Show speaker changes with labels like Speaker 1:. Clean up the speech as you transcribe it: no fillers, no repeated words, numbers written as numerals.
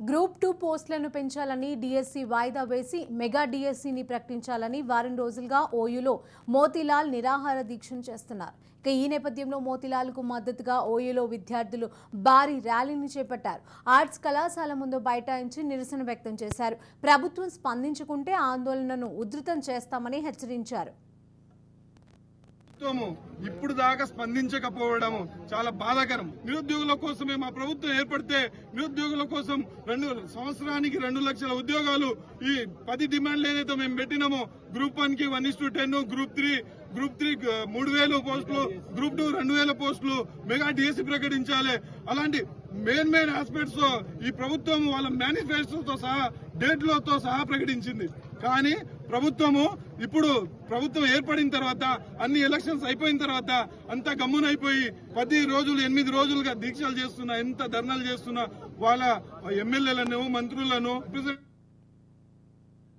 Speaker 1: Group 2 పోస్టులను పెంచాలని DSC వాయిదా వేసి మెగా డీఎస్సీని ప్రకటించాలని వారం రోజులుగా ఓయూలో మోతీలాల్ నిరాహార దీక్షను చేస్తున్నారు. ఇక ఈ నేపథ్యంలో మోతీలాల్కు మద్దతుగా ఓయూలో విద్యార్థులు భారీ ర్యాలీని చేపట్టారు. ఆర్ట్స్ కళాశాల ముందు బైఠాయించి నిరసన వ్యక్తం చేశారు. ప్రభుత్వం స్పందించుకుంటే ఆందోళనను ఉధృతం చేస్తామని హెచ్చరించారు.
Speaker 2: ఇప్పుడు దాకా స్పందించకపోవడం చాలా బాధాకరం. నిరుద్యోగుల కోసమే మా ప్రభుత్వం ఏర్పడితే నిరుద్యోగుల కోసం సంవత్సరానికి 2 లక్షల ఉద్యోగాలు ఈ 10 డిమాండ్లు ఏదైతే మేము పెట్టినామో గ్రూప్ 1 కి 1:10, గ్రూప్ 3 3,000 పోస్టులు, గ్రూప్ 2 2,000 పోస్టులు, మెగా డిఎస్సీ ప్రకటించాలి. అలాంటి మెయిన్ ఆస్పెక్ట్స్ ఈ ప్రభుత్వం వాళ్ళ మేనిఫెస్టోతో సహా డేట్లతో సహా ప్రకటించింది. కానీ ఇప్పుడు ప్రభుత్వం ఏర్పడిన తర్వాత అన్ని ఎలక్షన్స్ అయిపోయిన తర్వాత అంతా గమ్మునైపోయి 10 రోజులు 8 రోజులుగా దీక్షలు చేస్తున్నా, ఎంత ధర్నాలు చేస్తున్నా వాళ్ళ ఎమ్మెల్యేలను మంత్రులను